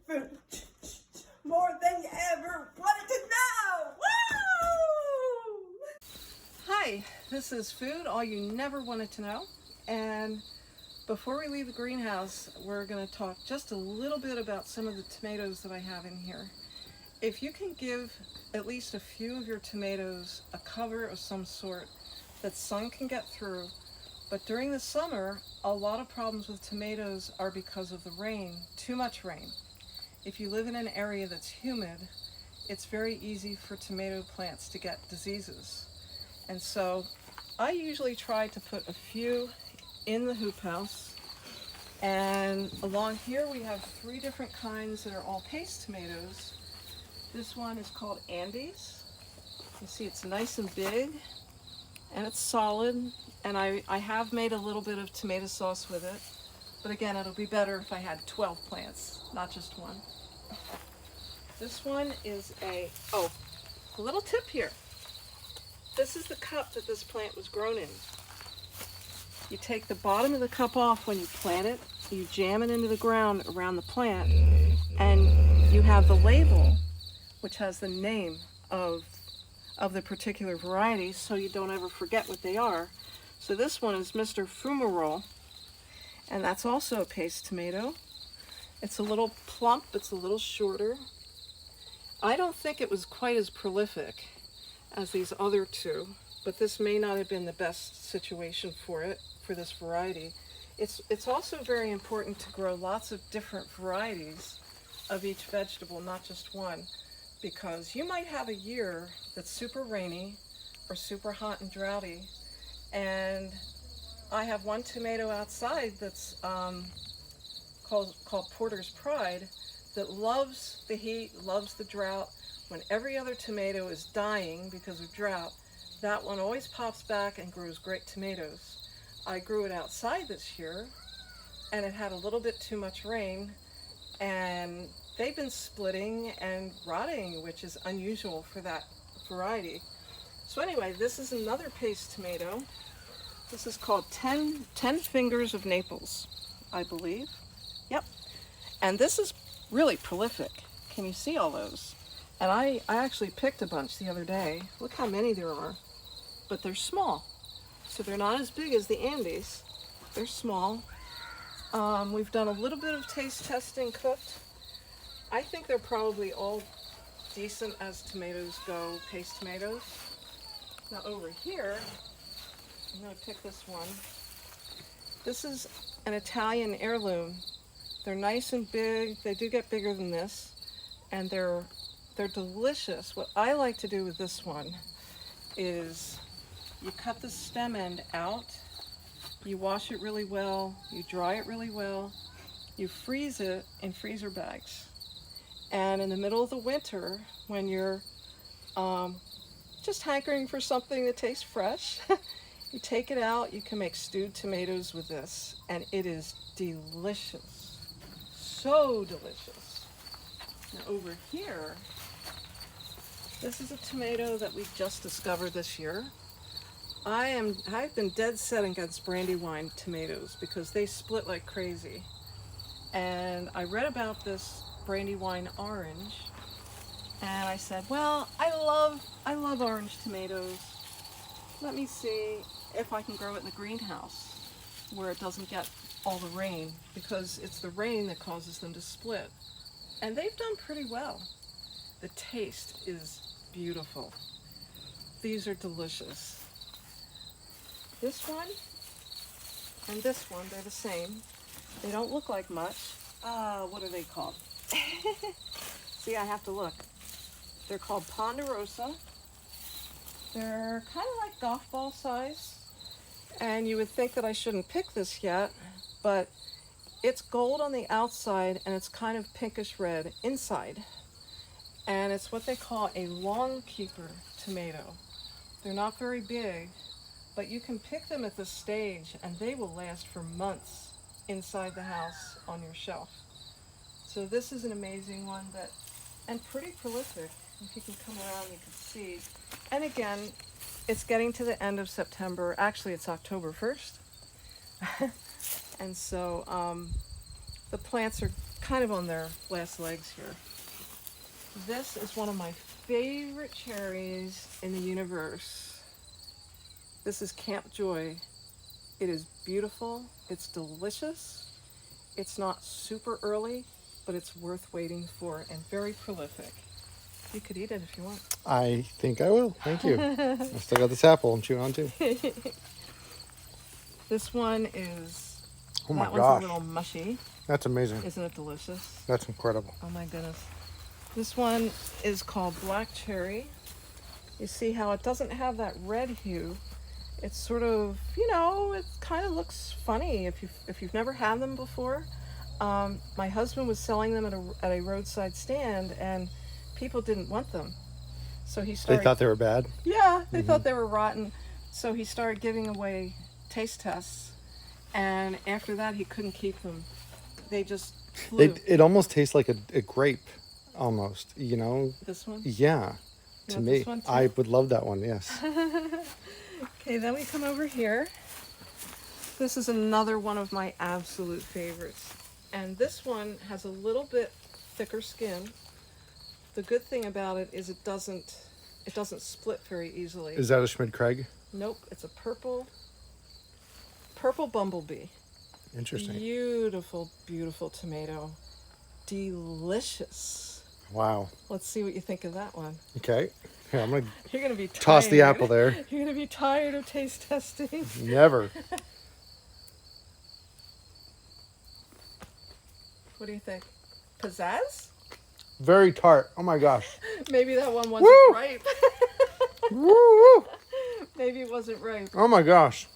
food, more than you ever wanted to know. Woo! Hi, this is Food All You Never Wanted to Know, and before we leave the greenhouse, we're going to talk just a little bit about some of the tomatoes that I have in here. If you can give at least a few of your tomatoes a cover of some sort that sun can get through, but during the summer, a lot of problems with tomatoes are because of the rain, too much rain. If you live in an area that's humid, it's very easy for tomato plants to get diseases. And so I usually try to put a few in the hoop house. And along here we have 3 different kinds that are all paste tomatoes. This one is called Andes. You see it's nice and big and it's solid. And I have made a little bit of tomato sauce with it. But again, it'll be better if I had 12 plants, not just one. This one is a little tip here. This is the cup that this plant was grown in. You take the bottom of the cup off when you plant it, you jam it into the ground around the plant, and you have the label, which has the name of the particular variety, so you don't ever forget what they are. So this one is Mr. Fumarole, and that's also a paste tomato. It's a little plump, it's a little shorter. I don't think it was quite as prolific as these other two, but this may not have been the best situation for it, for this variety. It's also very important to grow lots of different varieties of each vegetable, not just one, because you might have a year that's super rainy or super hot and droughty, and I have one tomato outside that's called Porter's Pride that loves the heat, loves the drought. When every other tomato is dying because of drought, that one always pops back and grows great tomatoes. I grew it outside this year and it had a little bit too much rain and they've been splitting and rotting, which is unusual for that variety. So anyway, this is another paste tomato. This is called 10 Fingers of Naples, I believe. Yep. And this is really prolific. Can you see all those? And I actually picked a bunch the other day. Look how many there are. But they're small. So they're not as big as the Andes. They're small. We've done a little bit of taste testing cooked. I think they're probably all decent as tomatoes go, paste tomatoes. Now over here, I'm going to pick this one. This is an Italian heirloom. They're nice and big. They do get bigger than this. And they're delicious. What I like to do with this one is you cut the stem end out, you wash it really well, you dry it really well, you freeze it in freezer bags. And in the middle of the winter, when you're just hankering for something that tastes fresh, you take it out, you can make stewed tomatoes with this, and it is delicious. So delicious. Now over here, this is a tomato that we just discovered this year. I've been dead set against Brandywine tomatoes because they split like crazy. And I read about this Brandywine orange, and I said, well, I love orange tomatoes. Let me see if I can grow it in the greenhouse where it doesn't get all the rain, because it's the rain that causes them to split. And they've done pretty well. The taste is beautiful. These are delicious. This one and this one, they're the same. They don't look like much. What are they called? See, I have to look. They're called Ponderosa. They're kind of like golf ball size. And you would think that I shouldn't pick this yet, but it's gold on the outside and it's kind of pinkish red inside. And it's what they call a long keeper tomato. They're not very big, but you can pick them at this stage and they will last for months inside the house on your shelf. So this is an amazing one and pretty prolific. If you can come around, you can see. And again, it's getting to the end of September. Actually, it's October 1st. And so the plants are kind of on their last legs here. This is one of my favorite cherries in the universe. This is Camp Joy. It is beautiful, it's delicious, it's not super early, but it's worth waiting for and very prolific. You could eat it if you want. I think I will. Thank you. I still got this apple I'm chewing on too. This one is, Oh my that gosh. one's a little mushy. That's amazing. Isn't it delicious? That's incredible. Oh my goodness. This one is called Black Cherry. You see how it doesn't have that red hue. It's sort of, you know, it kind of looks funny if you've never had them before. My husband was selling them at a roadside stand, and people didn't want them. So he started. They thought they were bad? Yeah, they thought they were rotten. So he started giving away taste tests, and after that he couldn't keep them. They just flew. It almost tastes like a grape, almost, you know? This one? Yeah, You to want me. this one too? I would love that one, yes. Okay, then we come over here. This is another one of my absolute favorites. And this one has a little bit thicker skin. The good thing about it is it doesn't split very easily. Is that a Schmid-Craig? Nope, it's a purple bumblebee. Interesting. Beautiful, beautiful tomato. Delicious. Wow. Let's see what you think of that one. Okay. Here, I'm going to You're gonna be tired. toss the apple there. You're gonna be tired of taste testing. Never. What do you think? Pizzazz? Very tart. Oh my gosh. Maybe that one wasn't Woo! ripe. Woo, woo. Maybe it wasn't ripe. Oh my gosh.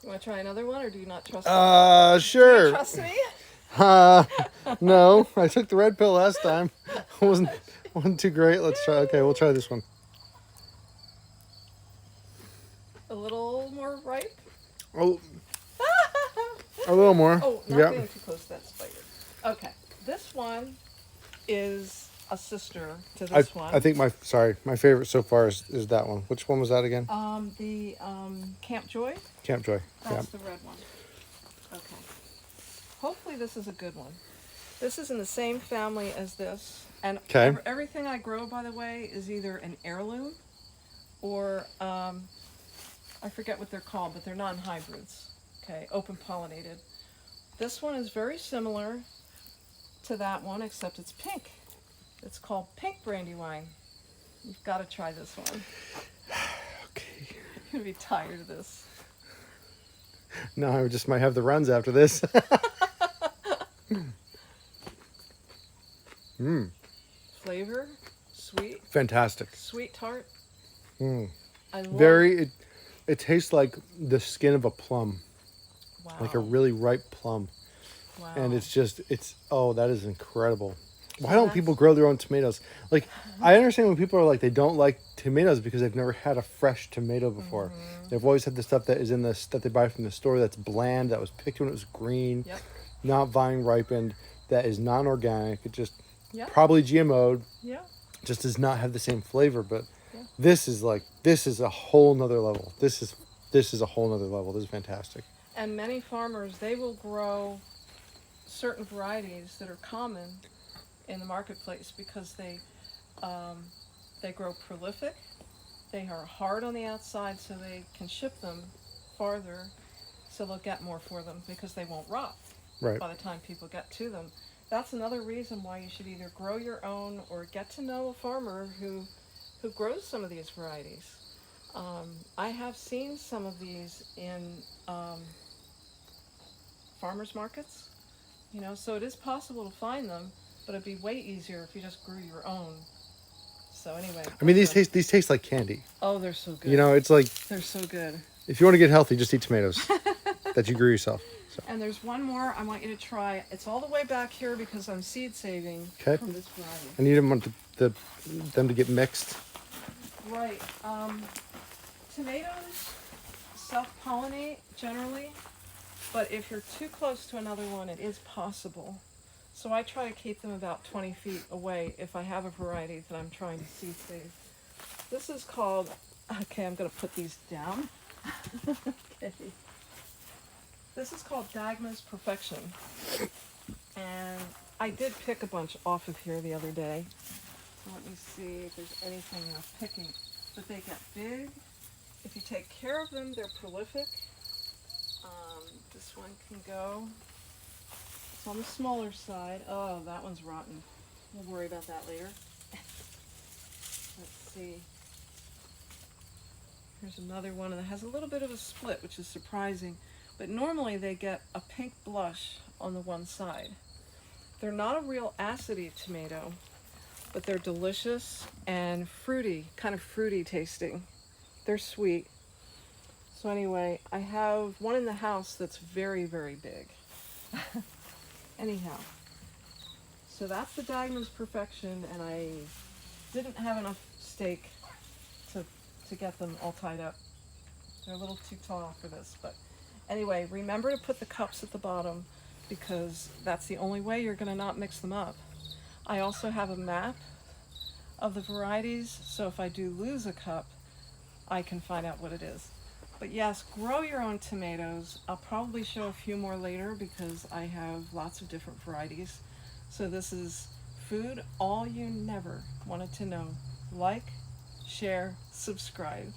You want to try another one, or do you not trust me? Do you Sure. trust me? No, I took the red pill last time. wasn't too great. Let's try. Okay, we'll try this one. A little more ripe? Oh, a little more. Oh, not Yeah. getting too close to that spider. Okay, this one is a sister to this one. I think my favorite so far is that one. Which one was that again? The Camp Joy. Camp Joy. That's the red one. Okay. Hopefully this is a good one. This is in the same family as this. And Okay. everything I grow, by the way, is either an heirloom or, I forget what they're called, but they're non-hybrids. Okay, open-pollinated. This one is very similar to that one, except it's pink. It's called pink brandywine. You've got to try this one. Okay. You're going to be tired of this. No, I just might have the runs after this. Flavor, sweet, Fantastic. sweet tart. Mm. I love It tastes like the skin of a plum, Wow. like a really ripe plum. Wow. And that is incredible. Why So don't people grow their own tomatoes? Like, I understand when people are like, they don't like tomatoes because they've never had a fresh tomato before. They've always had the stuff that is that they buy from the store that's bland, that was picked when it was green, Yep. not vine ripened, that is non-organic. It just Yep. probably GMO'd, Yeah. just does not have the same flavor. But Yeah. this is a whole nother level. This is a whole nother level. This is fantastic. And many farmers, they will grow certain varieties that are common in the marketplace because they grow prolific. They are hard on the outside, so they can ship them farther, so they'll get more for them because they won't rot Right. by the time people get to them. That's another reason why you should either grow your own or get to know a farmer who grows some of these varieties. I have seen some of these in farmers markets, so it is possible to find them, but it'd be way easier if you just grew your own. So anyway. I mean, these taste like candy. Oh, they're so good. It's like, They're so good. if you want to get healthy, just eat tomatoes that you grew yourself. So. And there's one more I want you to try. It's all the way back here because I'm seed saving Okay. from this variety. And you didn't want them to get mixed. Right. Tomatoes self-pollinate generally, but if you're too close to another one, it is possible. So I try to keep them about 20 feet away if I have a variety that I'm trying to seed save. This is called, okay, I'm going to put these down. Okay. This is called Dagma's Perfection. And I did pick a bunch off of here the other day. So let me see if there's anything worth picking. But they get big. If you take care of them, they're prolific. This one can go. It's on the smaller side. Oh, that one's rotten. We'll worry about that later. Let's see. Here's another one that has a little bit of a split, which is surprising. But normally they get a pink blush on the one side. They're not a real acidy tomato, but they're delicious and fruity, kind of fruity tasting. They're sweet. So anyway, I have one in the house that's very, very big. Anyhow, so that's the diagnosed perfection, and I didn't have enough steak to get them all tied up. They're a little too tall for this, but anyway, remember to put the cups at the bottom because that's the only way you're going to not mix them up. I also have a map of the varieties, so if I do lose a cup, I can find out what it is. But yes, grow your own tomatoes. I'll probably show a few more later because I have lots of different varieties. So this is food all you never wanted to know. Like, share, subscribe.